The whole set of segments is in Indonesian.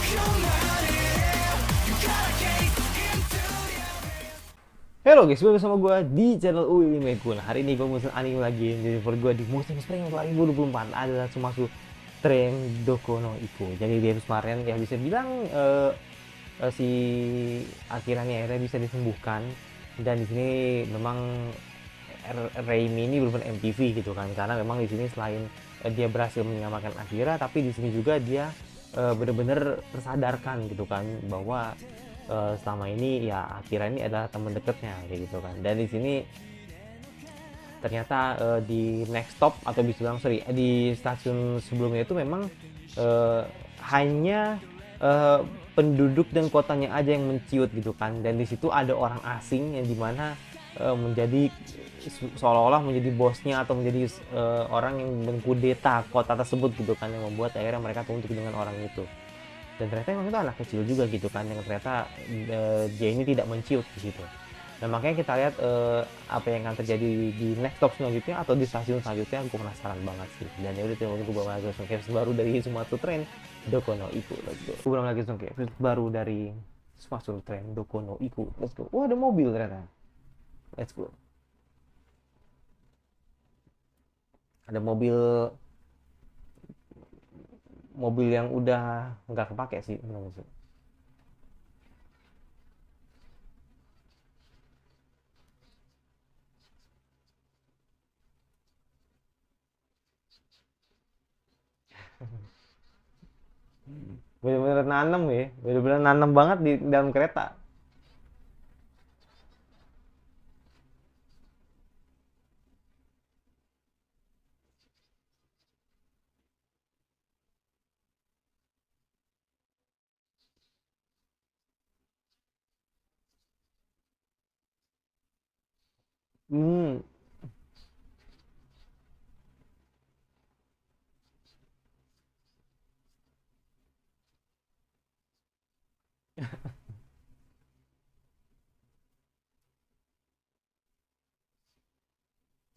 Halo guys, balik bersama gue di channel Uli Megun. Hari ini gue musim anime lagi. Jadi for gue di musim spring 2024 adalah Sumasu Tren Doko no Iku. Jadi dia kemarin ya bisa bilang si Akira nih akhirnya bisa disembuhkan. Dan di sini memang Reimi ini benar-benar MTV gitu kan, karena memang di sini selain dia berhasil menyelamatkan Akira, tapi di sini juga dia benar-benar tersadarkan gitu kan bahwa selama ini ya Akira ini adalah teman dekatnya kayak gitu kan. Dan di sini ternyata di next stop atau bisa bilang sorry di stasiun sebelumnya itu memang eh, hanya eh, penduduk dan kotanya aja yang menciut gitu kan. Dan di situ ada orang asing yang dimana menjadi seolah-olah menjadi bosnya atau menjadi orang yang mengkudeta kota tersebut gitu kan, yang membuat akhirnya mereka tunduk dengan orang itu. Dan ternyata emang itu anak kecil juga gitu kan, yang ternyata dia ini tidak menciut di situ. Nah makanya kita lihat apa yang akan terjadi di next stop selanjutnya atau di stasiun selanjutnya. Gue penasaran banget sih. Dan ya udah, gue bawa lagi langsung episode baru dari Sumatsu Train Doko no Iku. Let's go. Gue lagi langsung episode baru dari Sumatsu Train Doko no Iku. Let's go. Wah, ada mobil ternyata. Let's go. Ada mobil, mobil yang udah nggak kepake sih menurut gue. Bener-bener nanem ya, bener-bener nanem banget di dalam kereta. Hmm.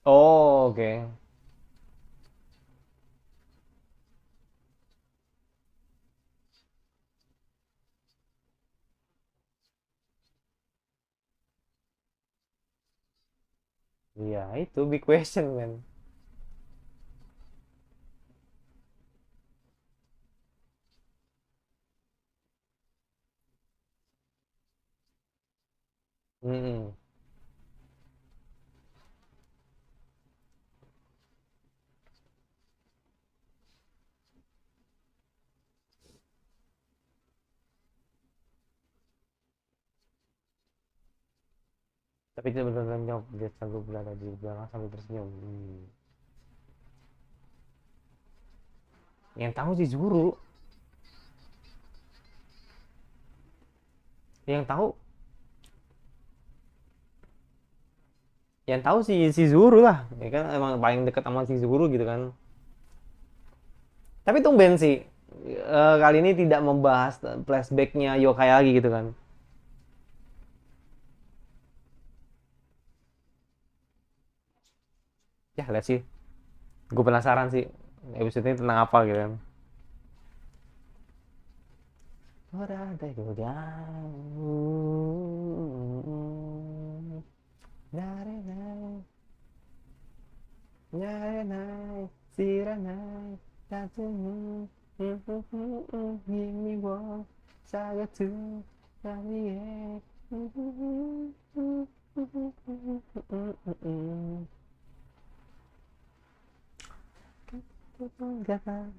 Oh, oke. Okay. Iya, itu big question, man. Mm-mm. Tapi dia benar-benar nyok, dia selalu berada di belakang sambil tersenyum. Yang tahu sih Zuru, yang tahu, yang tahu si Zuru lah, ya kan emang paling dekat sama si Zuru gitu kan. Tapi tumben sih, kali ini tidak membahas flashbacknya Yokai lagi gitu kan. Ya lihat sih, gue penasaran sih episode ini tentang apa gitu kan. Ora dai go down. Nare nai, nare nai, sira nai, tatsumu. Kimi wo sagatu nami e. Gata gata,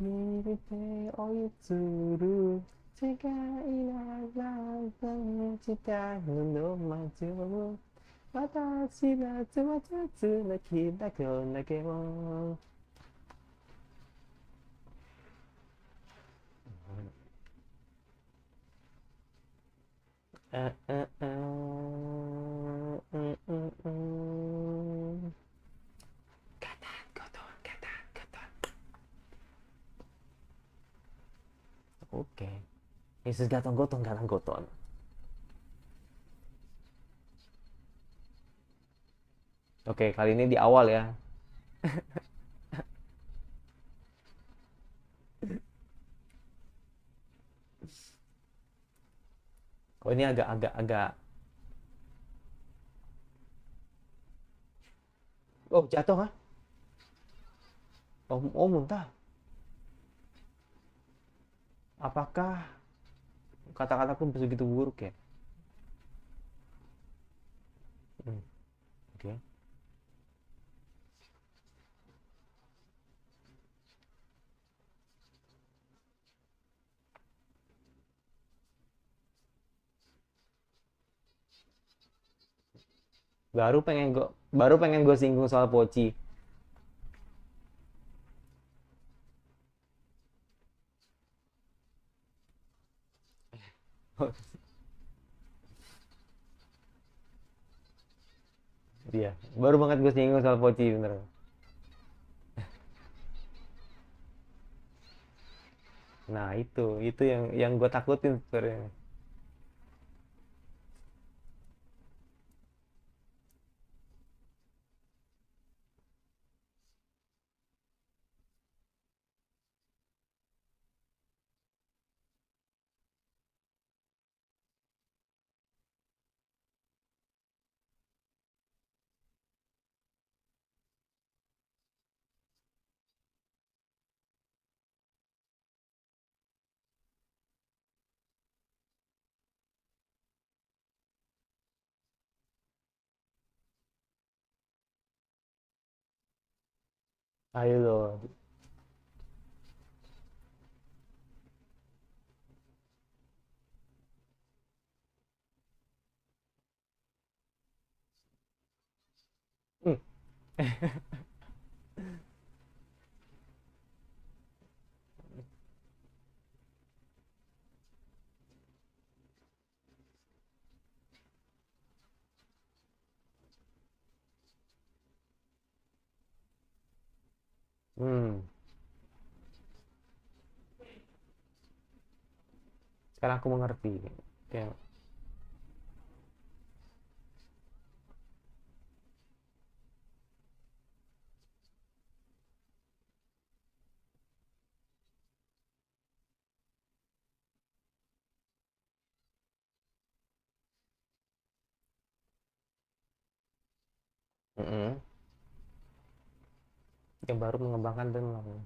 mirite oitsuru. Sekai na lantan cita no majo. 私はつまつつなきだこんだけも。あああうんうんうん。ガタンゴトンガタンゴトン。Oke. Yesus gatong gotong gatong goton. Oke, kali ini di awal ya. Oh ini agak. Oh jatuh kah? Oh muntah. Apakah kata-kataku begitu buruk ya? Hmm, oke. Baru pengen gue singgung soal Poci. Iya, baru banget gue singgung soal Poci bener. Nah itu yang gue takutin sebenarnya. Ayo loh. Hmm. Hmm. Sekarang aku mengerti. Kayak, mm-mm. Yang baru mengembangkan dan melakukan.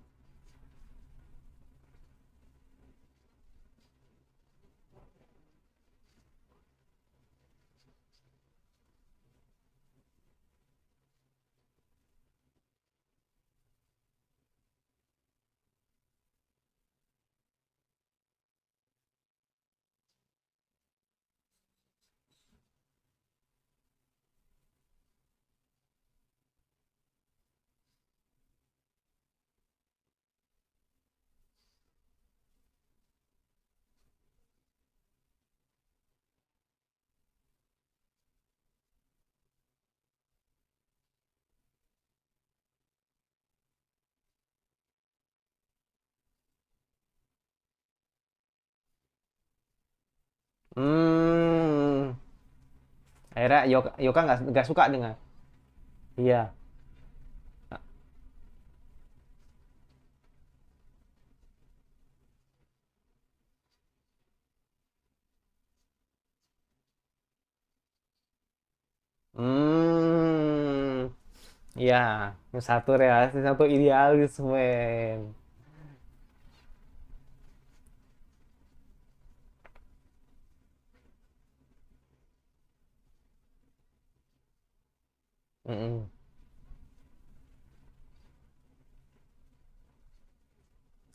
Hmm. Akhirnya Yoka nggak suka dengan. Iya. Hmm. Iya. Yang satu realistis, satu idealis, men. Mm-mm.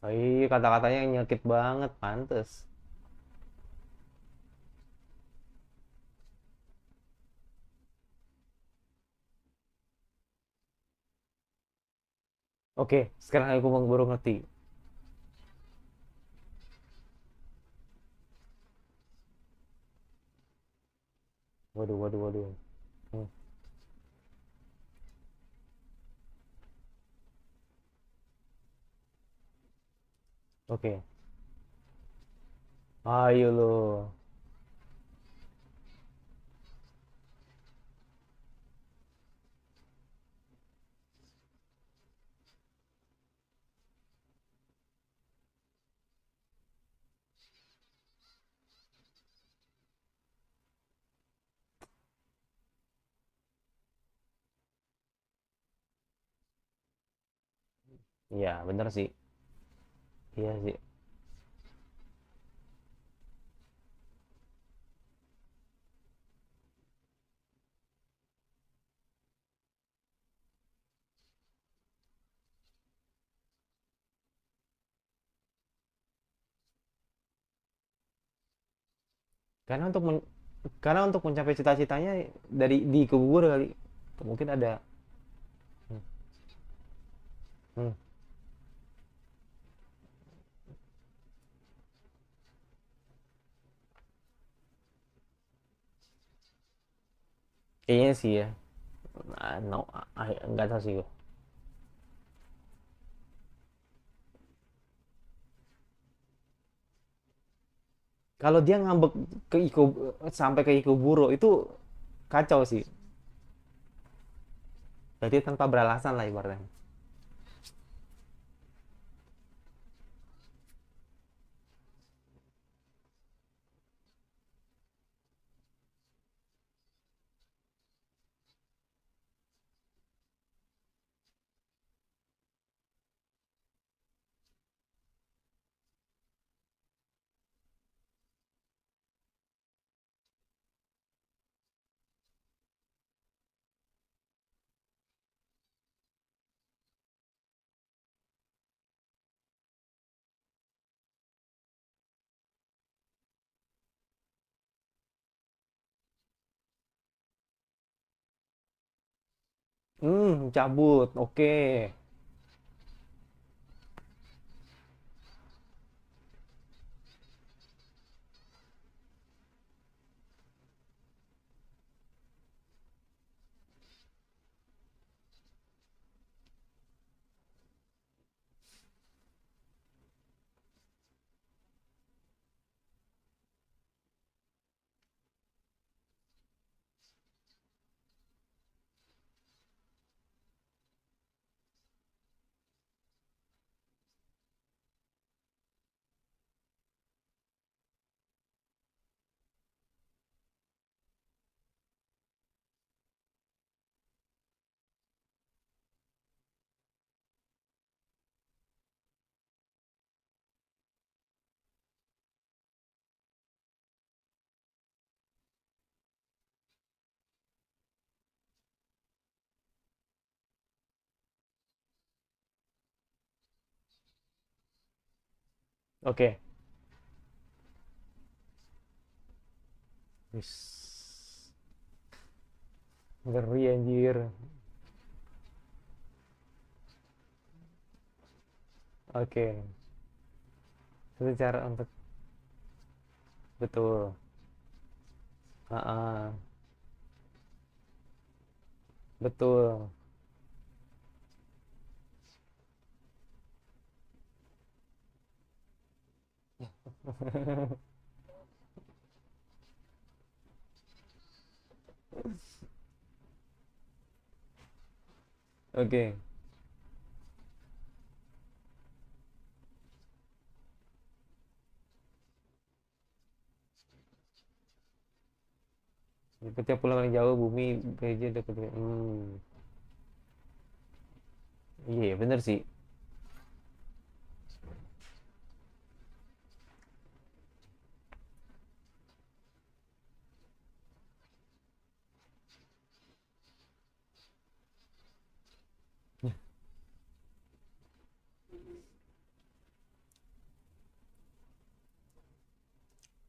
Oh iya, kata-katanya nyelkit banget, pantes. Oke, sekarang aku baru ngerti. Waduh, waduh, waduh. Hmm, oke. Ayo lo. Iya, bener sih. Iya sih. Karena untuk karena untuk mencapai cita-citanya dari dikubur kali. Mungkin ada. Hmm, hmm. Kayaknya sih ya. No, nggak tahu sih gue. Kalau dia ngambek ke Iko sampai ke Ikeburo itu kacau sih. Berarti tanpa beralasan lah ibaratnya. Cabut. Oke. Oke. Wis. Ngeri anjir. Oke. Itu cara untuk betul. Ah, betul. Oke. Ketika pulang paling jauh bumi PJ dekat. Iya bener sih.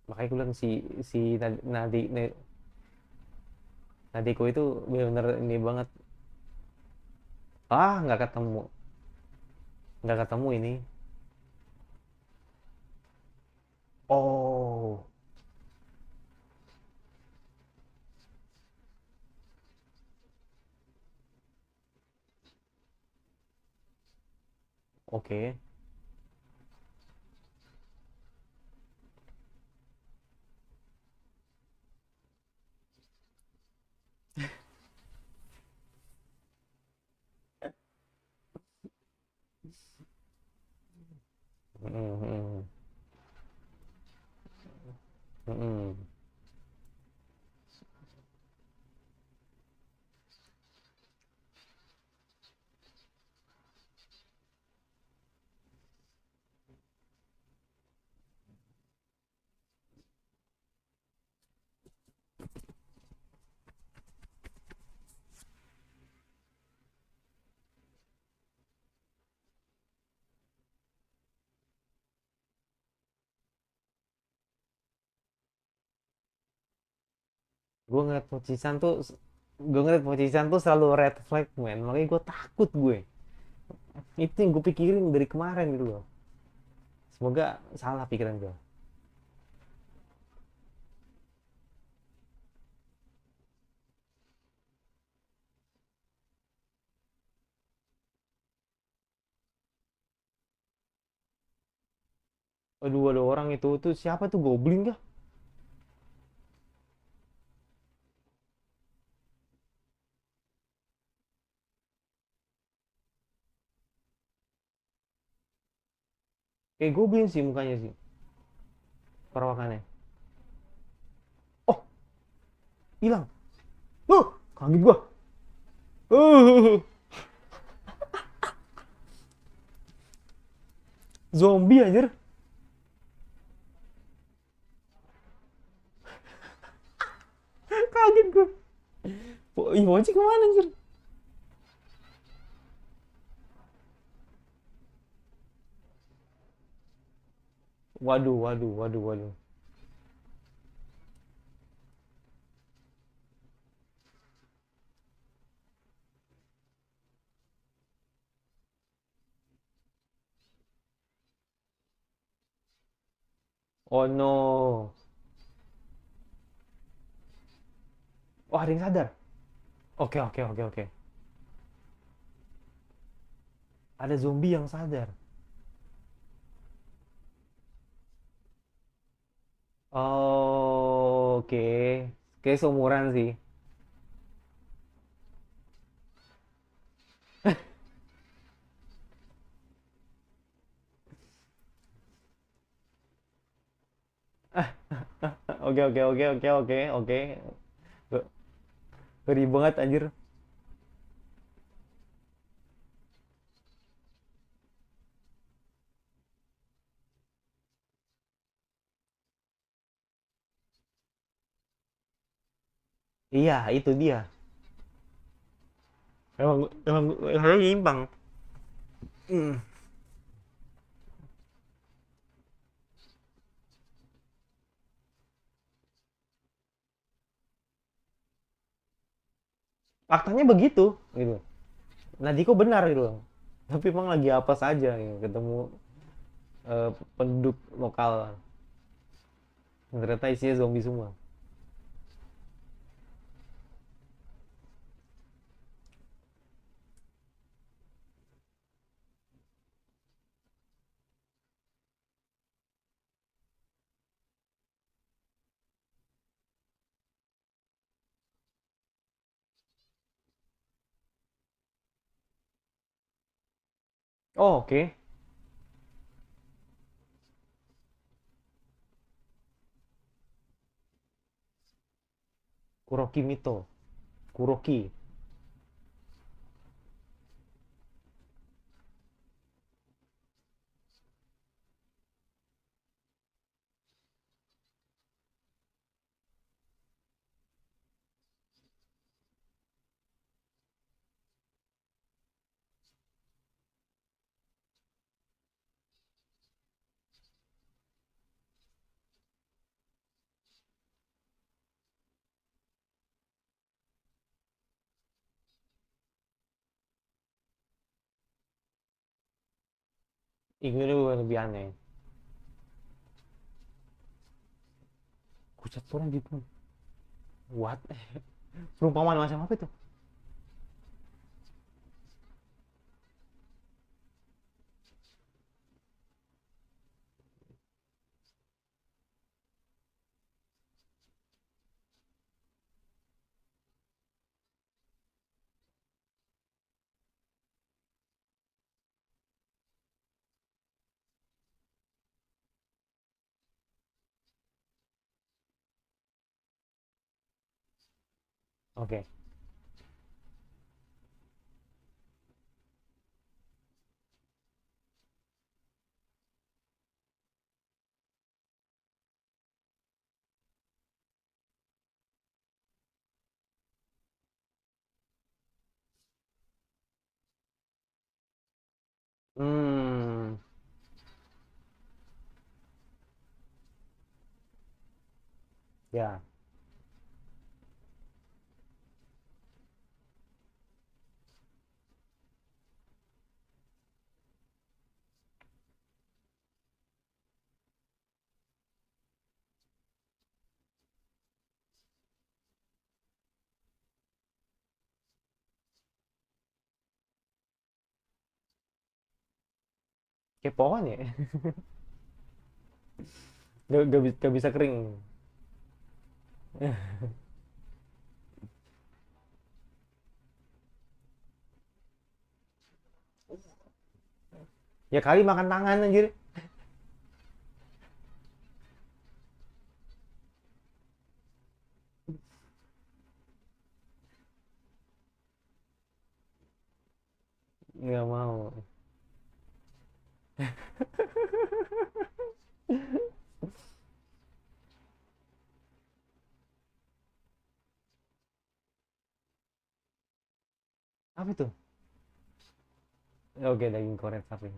Makanya gue bilang si Nadiko itu bener-bener ini banget. Nggak ketemu, nggak ketemu ini. Oh, oke. Mm, mm, mm, mm. gue ngeliat Pochisan tuh selalu red flag man, makanya gue takut gue. Itu yang gue pikirin dari kemarin gitu loh. Semoga salah pikiran gue. Aduh, ada orang itu tuh siapa tuh, Goblin kah? Kayak Goblin sih mukanya sih, perawakannya. Oh, hilang. Kaget gua. uh Zombie anjir. Kaget gua. Ih, Mochi kemana anjir? Waduh, waduh, waduh, waduh. Oh no. Oh, ada yang sadar. Oke, oke, oke, oke. Ada zombie yang sadar. Oh, oke. Kayak seumuran sih. Oke, oke, oke, oke, oke, oke. Ngeri banget anjir. Iya, itu dia. Emang harusnya nyimpang. Hmm. Faktanya begitu gitu. Nadiko benar gitu. Tapi emang lagi apa saja gitu. Ketemu penduduk lokal. Ternyata isinya zombie semua. Oh, oke. Kuroki Mito. Kuroki. Ini yang lebih aneh. Kucat orang gitu. What? Perumpamaan macam apa itu? Oke. Hmm. Ya. kayak pohon ya. Gak bisa kering. Ya kali makan tangan anjir. Nggak mau. Apa itu? Oke, daging korek sapi.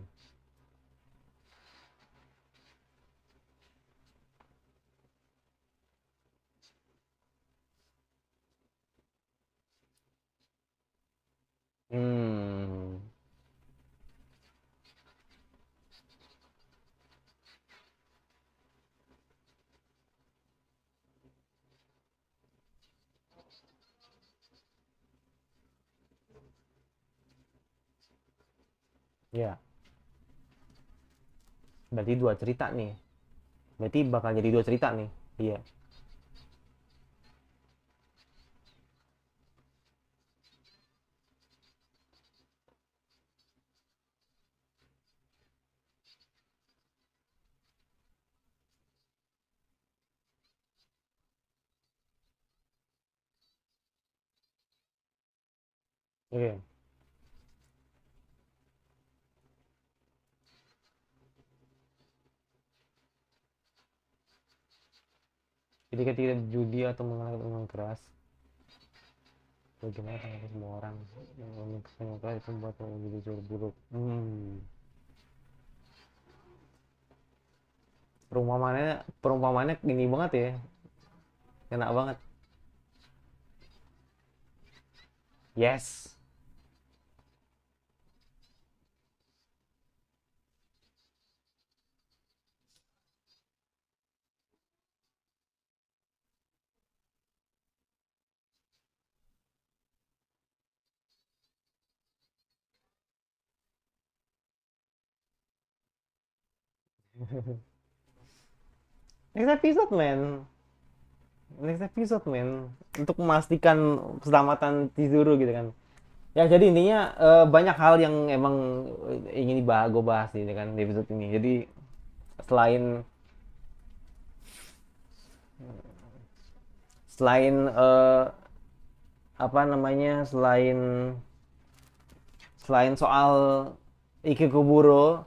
Hmm. Ya, berarti dua cerita nih. Berarti bakal jadi dua cerita nih. Iya. Oke. Jadi ketika judi atau mengalami minuman keras, bagaimana tanggapan semua orang yang memiliki minuman keras itu membuat menjadi jauh buruk. Perumpamannya gini banget ya, enak banget. Yes. Next episode, man. Next episode, man. Untuk memastikan keselamatan Chizuru gitu kan. Ya, jadi intinya banyak hal yang emang ingin gue bahas ini kan di episode ini. Jadi selain selain apa namanya, selain soal Ikebukuro,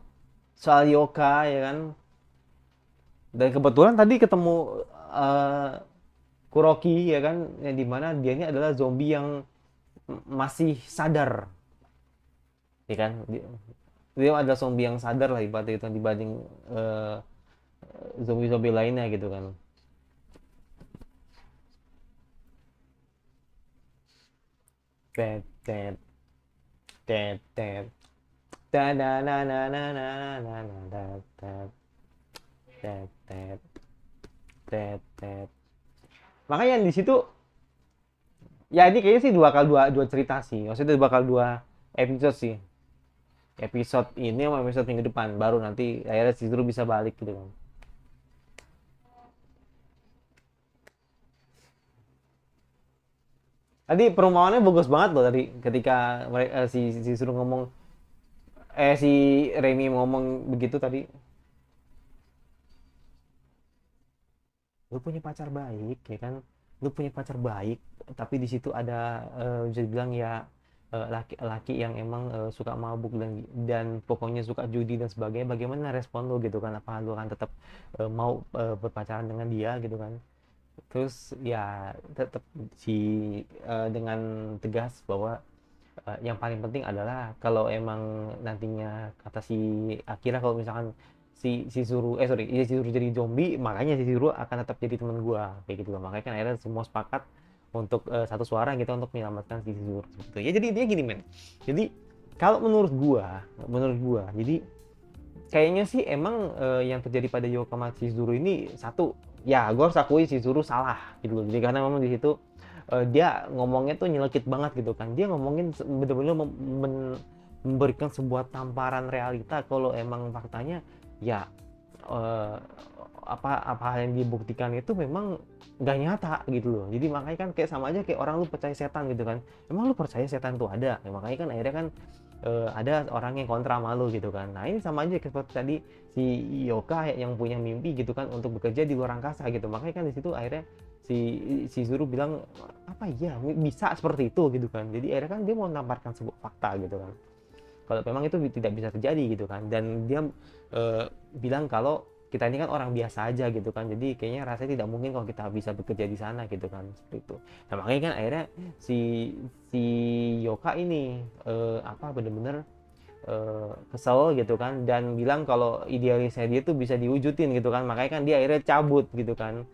soal Yoka ya kan. Dan kebetulan tadi ketemu eh, Kuroki ya kan, yang dimana dia ini adalah zombie yang masih sadar, ya kan. Dia ada zombie yang sadar lah ibaratnya itu dibanding eh, zombie-zombie lainnya gitu kan. Tet tet tet tet tet na na na na na na na tet tet tet tet tet. Makanya di situ ya ini kayaknya sih dua cerita sih. Maksudnya bakal dua episode sih. Episode ini sama episode minggu depan baru nanti akhirnya si Zuru bisa balik gitu kan. Tadi perumpamannya bagus banget loh tadi ketika mereka si Zuru ngomong si Remy ngomong begitu tadi. Lu punya pacar baik ya kan, lu punya pacar baik tapi di situ ada bisa dibilang ya laki-laki yang emang suka mabuk dan pokoknya suka judi dan sebagainya. Bagaimana respon lu gitu kan, apa lu akan tetap mau berpacaran dengan dia gitu kan. Terus ya tetap si dengan tegas bahwa yang paling penting adalah kalau emang nantinya kata si Akira, kalau misalkan si Zuru sorry iya si Zuru jadi zombie, makanya si Zuru akan tetap jadi teman gua kayak gitu loh. Makanya kan akhirnya semua sepakat untuk satu suara gitu untuk menyelamatkan si Zuru gitu ya. Jadi intinya gini men, jadi kalau menurut gua jadi kayaknya sih emang yang terjadi pada Yokama Shizuru ini satu, ya gue harus akui Shizuru salah gitu loh. Jadi karena memang di situ dia ngomongnya tuh nyelekit banget gitu kan. Dia ngomongin bener-bener memberikan sebuah tamparan realita kalau emang faktanya ya eh, apa hal yang dibuktikan itu memang nggak nyata gitu loh. Jadi makanya kan kayak sama aja kayak orang lu percaya setan gitu kan, emang lu percaya setan tuh ada ya, makanya kan akhirnya kan ada orang yang kontra malu gitu kan. Nah ini sama aja seperti tadi si Yoka yang punya mimpi gitu kan untuk bekerja di luar angkasa gitu, makanya kan di situ akhirnya si si Zuru bilang apa ya bisa seperti itu gitu kan. Jadi akhirnya kan dia mau menampakkan sebuah fakta gitu kan kalau memang itu tidak bisa terjadi gitu kan. Dan dia bilang kalau kita ini kan orang biasa aja gitu kan, jadi kayaknya rasanya tidak mungkin kalau kita bisa bekerja di sana gitu kan, seperti itu. Nah makanya kan akhirnya si si Yoka ini apa bener-bener kesel gitu kan dan bilang kalau idealisnya dia tuh bisa diwujudin gitu kan, makanya kan dia akhirnya cabut gitu kan.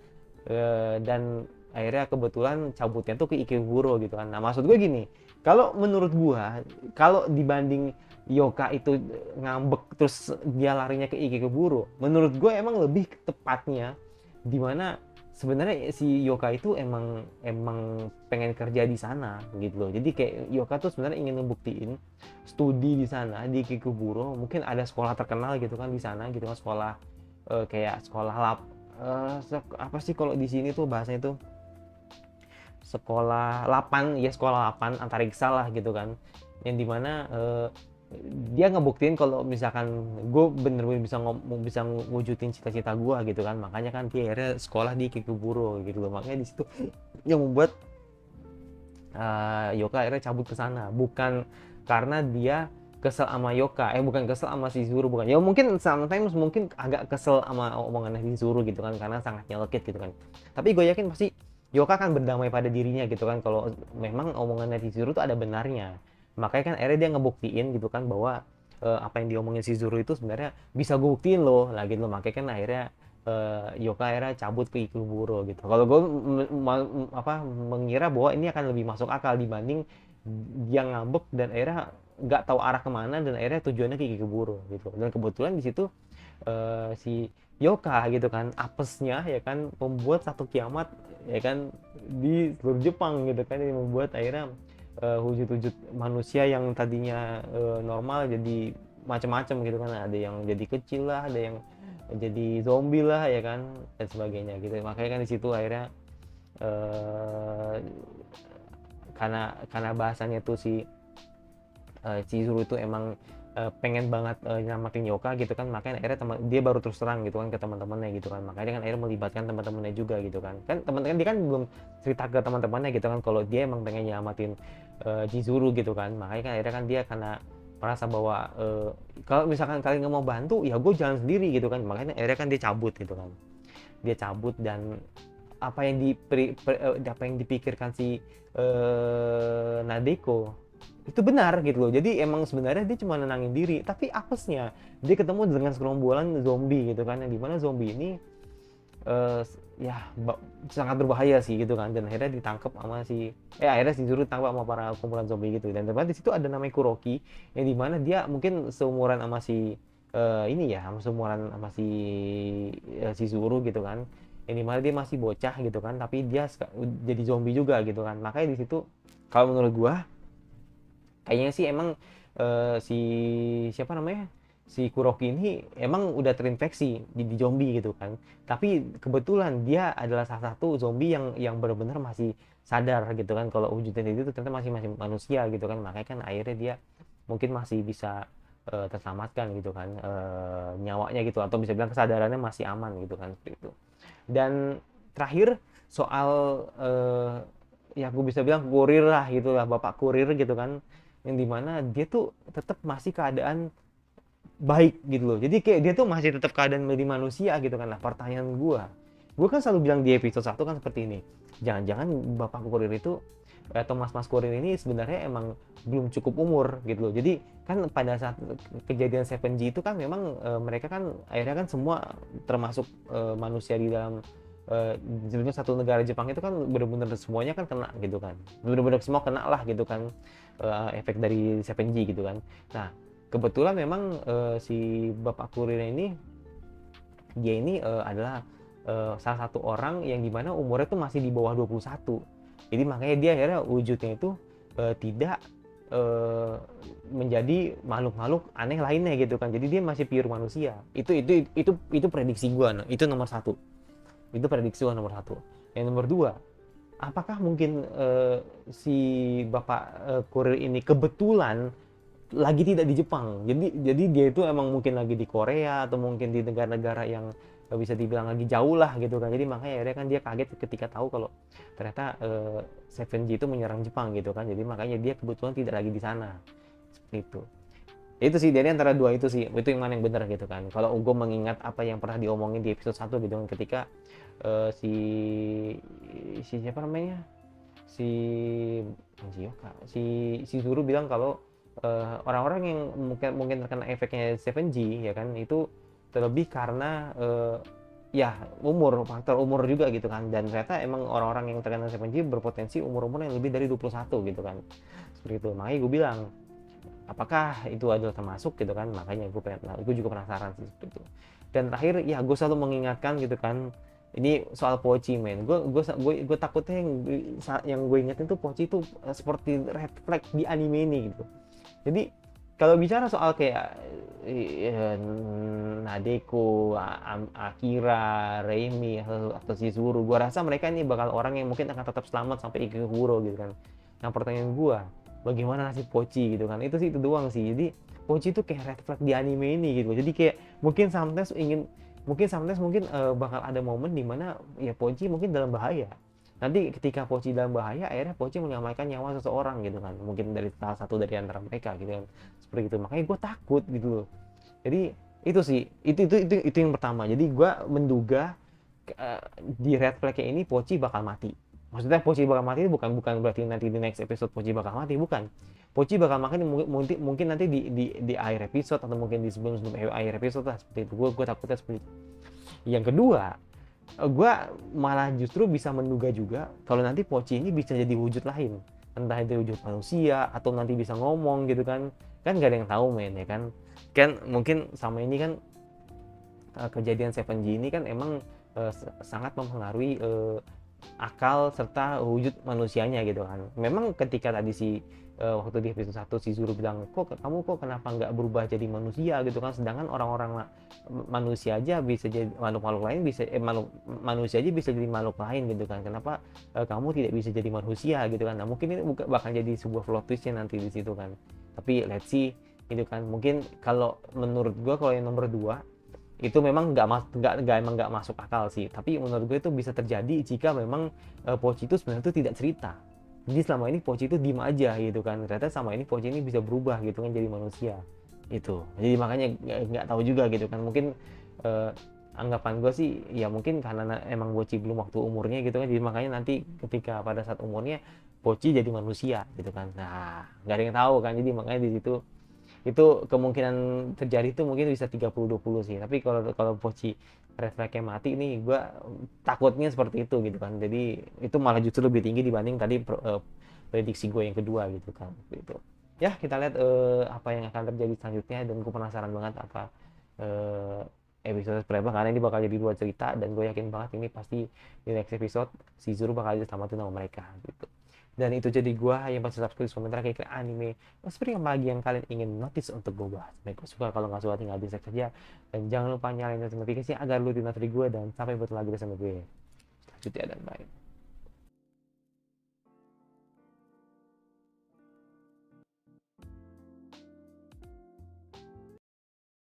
Dan akhirnya kebetulan cabutnya tuh ke Ikeburo gitu kan. Nah maksud gue gini, kalau menurut gue kalau dibanding Yoka itu ngambek terus dia larinya ke Ikeburo, menurut gue emang lebih tepatnya dimana sebenarnya si Yoka itu emang emang pengen kerja di sana gitu loh. Jadi kayak Yoka tuh sebenarnya ingin ngebuktiin studi di sana di Ikeburo, mungkin ada sekolah terkenal gitu kan di sana gitu kan, sekolah kayak sekolah apa sih kalau di sini tuh bahasanya tuh sekolah 8 ya, sekolah 8 antariksa lah gitu kan, yang dimana dia ngebuktiin kalau misalkan gue bener-bener bisa ngewujudin cita-cita gue gitu kan, makanya kan dia akhirnya sekolah di Kikuburo gitu loh. Makanya di situ yang membuat Yoka akhirnya cabut ke sana, bukan karena dia kesel sama Yoka, bukan kesel sama si Zuru, bukan. Ya mungkin sometimes mungkin agak kesel sama omongannya si Zuru gitu kan, karena sangat nyelekit gitu kan. Tapi gue yakin pasti Yoka kan berdamai pada dirinya gitu kan, kalau memang omongannya si Zuru itu ada benarnya. Makanya kan akhirnya dia ngebuktiin gitu kan bahwa apa yang diomongin si Zuru itu sebenarnya bisa gue buktiin loh, lah gitu loh. Makanya kan akhirnya Yoka akhirnya cabut ke Ikeburo gitu. Kalau gue mengira bahwa ini akan lebih masuk akal dibanding dia ngambek dan akhirnya nggak tahu arah kemana dan akhirnya tujuannya ke Ikeburo gitu. Dan kebetulan di situ si Yoka gitu kan apesnya ya kan membuat satu kiamat ya kan di seluruh Jepang gitu kan, yang membuat akhirnya wujud-wujud manusia yang tadinya normal jadi macam-macam gitu kan, ada yang jadi kecil lah, ada yang jadi zombie lah ya kan, dan sebagainya gitu. Makanya kan di situ akhirnya eh, karena bahasanya tuh si Chizuru itu emang pengen banget nyelamatin Yoka gitu kan, makanya akhirnya dia baru terus terang gitu kan ke teman-temannya gitu kan, makanya dia kan akhirnya melibatkan teman-temannya juga gitu kan. Teman-teman dia kan belum cerita ke teman-temannya gitu kan kalau dia emang pengen nyelamatin Chizuru gitu kan, makanya kan akhirnya kan dia karena merasa bahwa kalau misalkan kalian nggak mau bantu ya gue jalan sendiri gitu kan, makanya akhirnya kan dia cabut gitu kan. Dia cabut dan apa yang dipikirkan si Nadeko itu benar gitu loh. Jadi emang sebenarnya dia cuma nenangin diri, tapi apesnya dia ketemu dengan segerombolan zombie gitu kan, yang dimana zombie ini uh, ya sangat berbahaya sih gitu kan, dan akhirnya ditangkap sama akhirnya si Zuru ditangkap sama para kumpulan zombie gitu. Dan ternyata di situ ada namanya Kuroki, yang dimana dia mungkin seumuran sama si ini ya, seumuran sama si Zuru gitu kan, yang dimana dia masih bocah gitu kan, tapi dia jadi zombie juga gitu kan. Makanya di situ kalau menurut gua kayaknya sih emang si siapa namanya si Kuroki ini emang udah terinfeksi di zombie gitu kan, tapi kebetulan dia adalah salah satu zombie yang benar-benar masih sadar gitu kan kalau wujudnya itu ternyata masih manusia gitu kan. Makanya kan akhirnya dia mungkin masih bisa terselamatkan gitu kan, nyawanya gitu, atau bisa bilang kesadarannya masih aman gitu kan, seperti itu. Dan terakhir soal ya aku bisa bilang kurir lah gitu lah, bapak kurir gitu kan, yang dimana dia tuh tetap masih keadaan baik gitu loh. Jadi kayak dia tuh masih tetap keadaan menjadi manusia gitu kan. Nah pertanyaan gue kan selalu bilang di episode 1 kan seperti ini, jangan-jangan bapak kurir itu atau mas-mas kurir ini sebenarnya emang belum cukup umur gitu loh. Jadi kan pada saat kejadian 7G itu kan memang mereka kan akhirnya kan semua termasuk manusia di dalam sebenarnya satu negara Jepang itu kan benar-benar semuanya kan kena gitu kan, benar-benar semua kena lah gitu kan efek dari 7G gitu kan. Nah kebetulan memang si bapak kurirnya ini dia ini adalah salah satu orang yang dimana umurnya tuh masih di bawah 21. Jadi makanya dia akhirnya wujudnya itu tidak eh, menjadi makhluk-makhluk aneh lainnya gitu kan. Jadi dia masih pure manusia. Itu prediksi gua. Nah, itu nomor satu. Itu prediksi gua nomor satu. Yang nomor dua, apakah mungkin si bapak kurir ini kebetulan lagi tidak di Jepang. Jadi dia itu emang mungkin lagi di Korea atau mungkin di negara-negara yang bisa dibilang lagi jauh lah gitu kan. Jadi makanya akhirnya kan dia kaget ketika tahu kalau ternyata 7G itu menyerang Jepang gitu kan. Jadi makanya dia kebetulan tidak lagi di sana. Seperti itu. Itu sih dari antara dua itu sih. Itu yang mana yang benar gitu kan. Kalau gue mengingat apa yang pernah diomongin di episode 1 gitu kan, ketika si siapa namanya? Si Anjioka, si Zuru bilang kalau orang-orang yang mungkin terkena efeknya 7G ya kan, itu terlebih karena ya faktor umur juga gitu kan, dan ternyata emang orang-orang yang terkena 7G berpotensi umur-umur yang lebih dari 21 gitu kan, seperti itu. Makanya gue bilang apakah itu adalah termasuk gitu kan, makanya gue juga penasaran sih seperti itu. Dan terakhir ya gue selalu mengingatkan gitu kan, ini soal Pochi men, gue takutnya yang gue ingetin tuh Pochi itu seperti red flag di anime ini gitu. Jadi kalau bicara soal kayak Nadeko, Akira, Reimi atau Shizuru, gue rasa mereka ini bakal orang yang mungkin akan tetap selamat sampai Ikiguro gitu kan. Yang pertanyaan gue, bagaimana nasib Pochi gitu kan? Itu sih itu doang sih. Jadi Pochi itu kayak red flag di anime ini gitu. Jadi kayak mungkin bakal ada momen dimana ya Pochi mungkin dalam bahaya. Nanti ketika Pochi dalam bahaya, akhirnya Pochi menyelamatkan nyawa seseorang gitu kan, mungkin dari salah satu dari antara mereka gitu kan, seperti itu. Makanya gue takut gitu loh. Jadi itu sih, itu yang pertama. Jadi gue menduga di red flag ini Pochi bakal mati. Maksudnya Pochi bakal mati itu bukan berarti nanti di next episode Pochi bakal mati, bukan. Pochi bakal mati mungkin nanti di akhir episode atau mungkin di sebelum akhir episode lah, seperti itu. Gue takutnya seperti itu. Yang kedua, gue malah justru bisa menduga juga kalau nanti Pochi ini bisa jadi wujud lain, entah itu wujud manusia atau nanti bisa ngomong gitu kan gak ada yang tahu men ya kan. Mungkin sama ini kan kejadian 7G ini kan emang sangat mempengaruhi akal serta wujud manusianya gitu kan. Memang ketika tadi waktu di episode 1 si Zuru bilang, kamu kenapa nggak berubah jadi manusia gitu kan, sedangkan orang-orang manusia aja bisa jadi makhluk-makhluk lain, manusia aja bisa jadi makhluk lain gitu kan, kenapa kamu tidak bisa jadi manusia gitu kan. Nah mungkin ini bakal jadi sebuah plot twistnya nanti di situ kan, tapi let's see gitu kan. Mungkin kalau menurut gua kalau yang nomor 2 itu memang nggak masuk akal sih, tapi menurut gue itu bisa terjadi jika memang Pochi itu sebenarnya itu tidak cerita. Jadi selama ini Pochi itu diem aja gitu kan, ternyata sama ini Pochi ini bisa berubah gitu kan jadi manusia itu. Jadi makanya nggak tahu juga gitu kan, mungkin anggapan gue sih ya mungkin karena emang Pochi belum waktu umurnya gitu kan, jadi makanya nanti ketika pada saat umurnya Pochi jadi manusia gitu kan. Nah nggak ada yang tahu kan, jadi makanya di situ itu kemungkinan terjadi itu mungkin bisa 30-20 sih. Tapi kalau Pochi refleksnya mati ini, gue takutnya seperti itu gitu kan. Jadi itu malah justru lebih tinggi dibanding tadi prediksi gue yang kedua gitu kan gitu. Ya kita lihat apa yang akan terjadi selanjutnya, dan gue penasaran banget apa episode berapa, karena ini bakal jadi 2 cerita dan gue yakin banget ini pasti di next episode si Zuru bakal diselamatin sama mereka gitu. Dan itu jadi gue yang pasti subscribe komentar kayak anime seperti apa lagi yang kalian ingin notice untuk gue bahas. Baik, suka, kalau nggak suka tinggal dislike saja, dan jangan lupa nyalain notifikasi agar lu tidak notifikasi gue, dan sampai bertemu lagi bersama gue selanjutnya, dan bye.